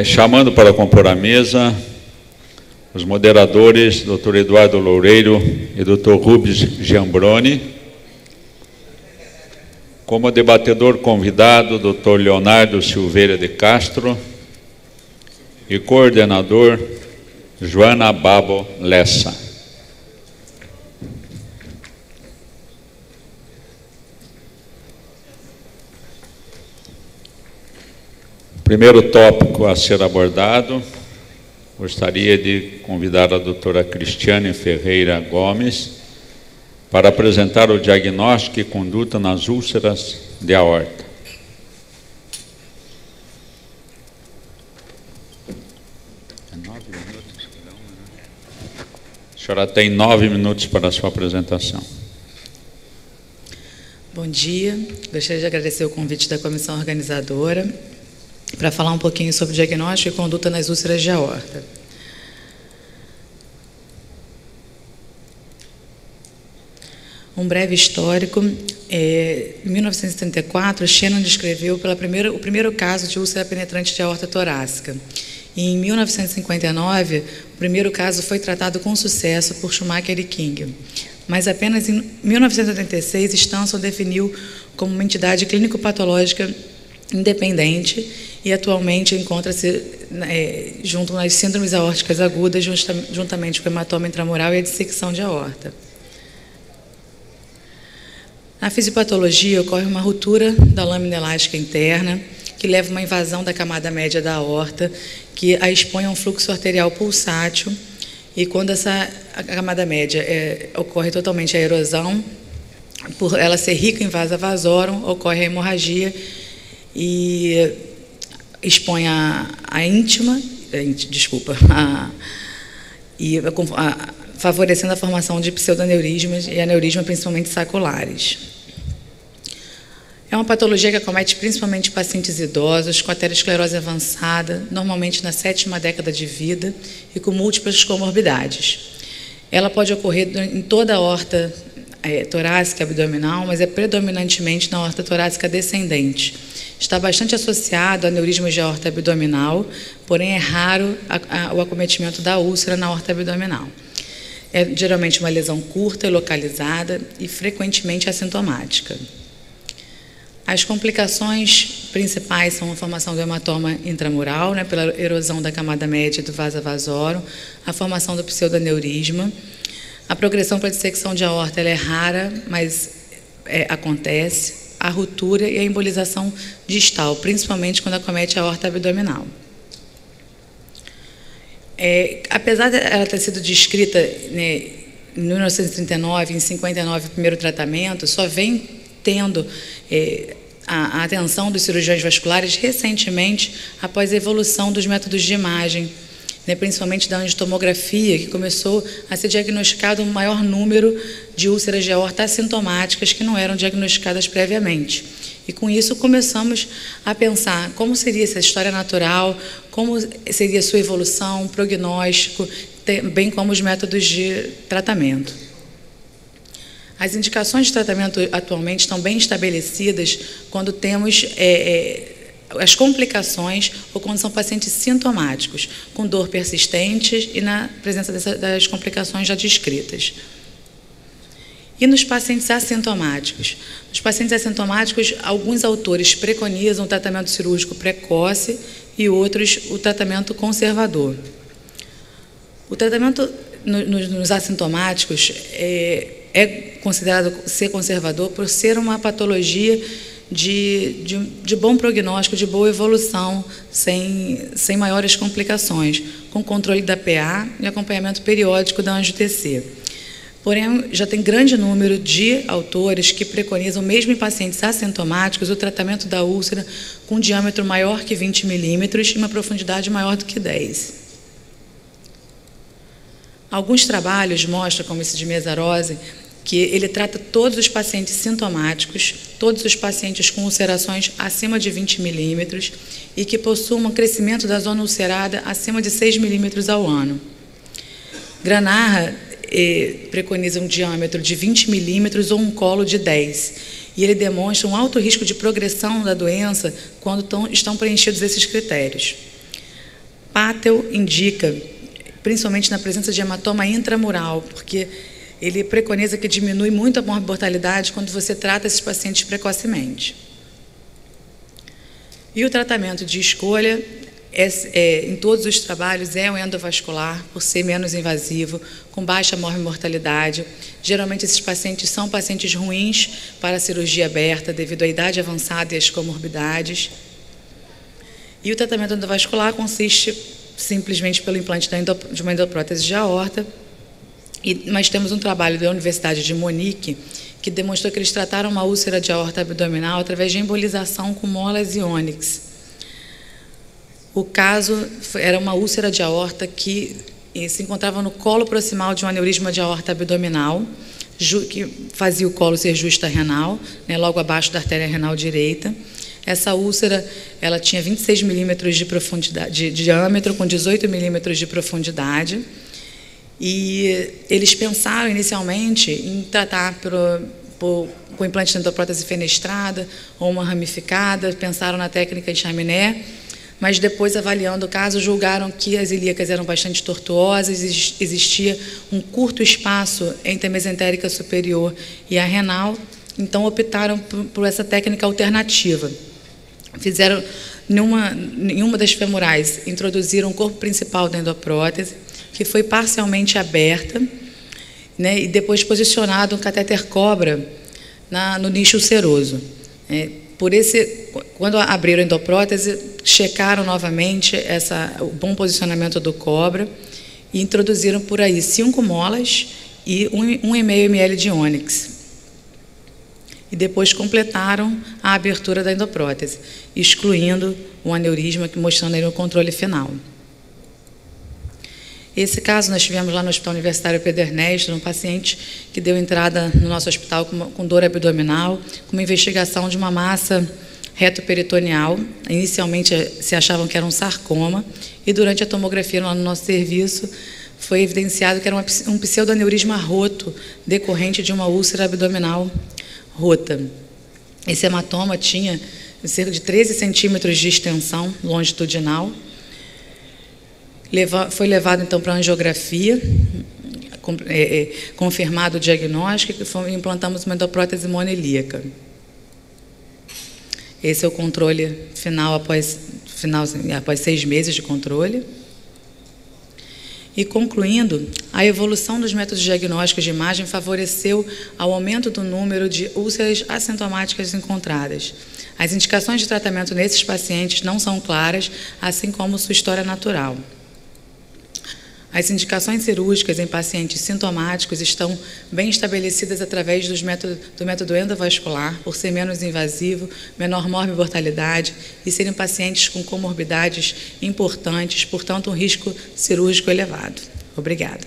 Chamando para compor a mesa os moderadores, Dr. Eduardo Loureiro e Dr. Rubens Giambroni. Como debatedor convidado, Dr. Leonardo Silveira de Castro. E coordenador, Joana Babo Lessa. Primeiro tópico a ser abordado, gostaria de convidar a doutora Cristiane Ferreira Gomes para apresentar o diagnóstico e conduta nas úlceras de aorta. A senhora tem 9 minutos para a sua apresentação. Bom dia, gostaria de agradecer o convite da comissão organizadora para falar um pouquinho sobre diagnóstico e conduta nas úlceras de aorta. Um breve histórico. Em 1974, Shannon descreveu o primeiro caso de úlcera penetrante de aorta torácica. E em 1959, o primeiro caso foi tratado com sucesso por Schumacher e King. Mas apenas em 1986, Stanson definiu como uma entidade clínico-patológica independente e atualmente encontra-se junto nas síndromes aórticas agudas, juntamente com o hematoma intramural e a dissecção de aorta. Na fisiopatologia, ocorre uma ruptura da lâmina elástica interna, que leva a uma invasão da camada média da aorta, que a expõe a um fluxo arterial pulsátil, e quando a camada média ocorre totalmente a erosão, por ela ser rica em vasa vasorum, ocorre a hemorragia e expõe a íntima, favorecendo a formação de pseudoneurismas e aneurismas, principalmente saculares. É uma patologia que acomete principalmente pacientes idosos com aterosclerose avançada, normalmente na 7ª década de vida e com múltiplas comorbidades. Ela pode ocorrer em toda a aorta torácica abdominal, mas é predominantemente na aorta torácica descendente. Está bastante associado a aneurismas de aorta abdominal, porém é raro o acometimento da úlcera na aorta abdominal. É geralmente uma lesão curta e localizada e frequentemente assintomática. As complicações principais são a formação do hematoma intramural, pela erosão da camada média do vasa vasorum, a formação do pseudoneurisma. A progressão para a dissecção de aorta ela é rara, mas acontece. A ruptura e a embolização distal, principalmente quando acomete a aorta abdominal. Apesar de ela ter sido descrita em 1939, em 59, o primeiro tratamento, só vem tendo a atenção dos cirurgiões vasculares recentemente, após a evolução dos métodos de imagem, principalmente da angiotomografia, que começou a ser diagnosticado um maior número de úlceras de aorta assintomáticas que não eram diagnosticadas previamente. E com isso começamos a pensar como seria essa história natural, como seria sua evolução, prognóstico, bem como os métodos de tratamento. As indicações de tratamento atualmente estão bem estabelecidas quando temos as complicações ou quando são pacientes sintomáticos, com dor persistente e na presença das complicações já descritas. E nos pacientes assintomáticos? Nos pacientes assintomáticos, alguns autores preconizam o tratamento cirúrgico precoce e outros o tratamento conservador. O tratamento nos assintomáticos é considerado ser conservador por ser uma patologia de bom prognóstico, de boa evolução, sem maiores complicações, com controle da PA e acompanhamento periódico da angio-TC. Porém, já tem grande número de autores que preconizam, mesmo em pacientes assintomáticos, o tratamento da úlcera com diâmetro maior que 20 milímetros e uma profundidade maior do que 10. Alguns trabalhos mostram, como esse de Mesarose, que ele trata todos os pacientes sintomáticos, todos os pacientes com ulcerações acima de 20 milímetros e que possuam um crescimento da zona ulcerada acima de 6 milímetros ao ano. Granaha preconiza um diâmetro de 20 milímetros ou um colo de 10. E ele demonstra um alto risco de progressão da doença quando estão preenchidos esses critérios. Patel indica, principalmente na presença de hematoma intramural, porque ele preconiza que diminui muito a mortalidade quando você trata esses pacientes precocemente. E o tratamento de escolha, em todos os trabalhos, é o endovascular, por ser menos invasivo, com baixa mortalidade. Geralmente, esses pacientes são pacientes ruins para a cirurgia aberta, devido à idade avançada e às comorbidades. E o tratamento endovascular consiste simplesmente pelo implante de uma endoprótese de aorta. Mas temos um trabalho da Universidade de Munique que demonstrou que eles trataram uma úlcera de aorta abdominal através de embolização com molas e ônix. O caso era uma úlcera de aorta que se encontrava no colo proximal de um aneurisma de aorta abdominal, que fazia o colo ser justa renal, né, logo abaixo da artéria renal direita. Essa úlcera, ela tinha 26 milímetros de profundidade, de diâmetro, com 18 milímetros de profundidade. E eles pensaram inicialmente em tratar com implante de endoprótese fenestrada ou uma ramificada, pensaram na técnica de chaminé, mas depois, avaliando o caso, julgaram que as ilíacas eram bastante tortuosas, existia um curto espaço entre a mesentérica superior e a renal, optaram por essa técnica alternativa. Fizeram, em uma das femorais, introduziram o corpo principal da endoprótese, que foi parcialmente aberta, né, e depois posicionado um catéter cobra no nicho ulceroso. Quando abriram a endoprótese, checaram novamente o bom posicionamento do cobra e introduziram por aí 5 molas e 1,5 ml de ônix. E depois completaram a abertura da endoprótese, excluindo o aneurisma, mostrando aí o controle final. Esse caso nós tivemos lá no Hospital Universitário Pedro Ernesto, um paciente que deu entrada no nosso hospital com dor abdominal, com uma investigação de uma massa retoperitoneal. Inicialmente se achavam que era um sarcoma, e durante a tomografia lá no nosso serviço foi evidenciado que era um pseudoaneurisma roto, decorrente de uma úlcera abdominal rota. Esse hematoma tinha cerca de 13 centímetros de extensão longitudinal. Foi levado, então, para a angiografia, confirmado o diagnóstico, e implantamos uma endoprótese monoilíaca. Esse é o controle final após 6 meses de controle. E, concluindo, a evolução dos métodos diagnósticos de imagem favoreceu ao aumento do número de úlceras assintomáticas encontradas. As indicações de tratamento nesses pacientes não são claras, assim como sua história natural. As indicações cirúrgicas em pacientes sintomáticos estão bem estabelecidas através do método endovascular, por ser menos invasivo, menor mortalidade e serem pacientes com comorbidades importantes, portanto, um risco cirúrgico elevado. Obrigada.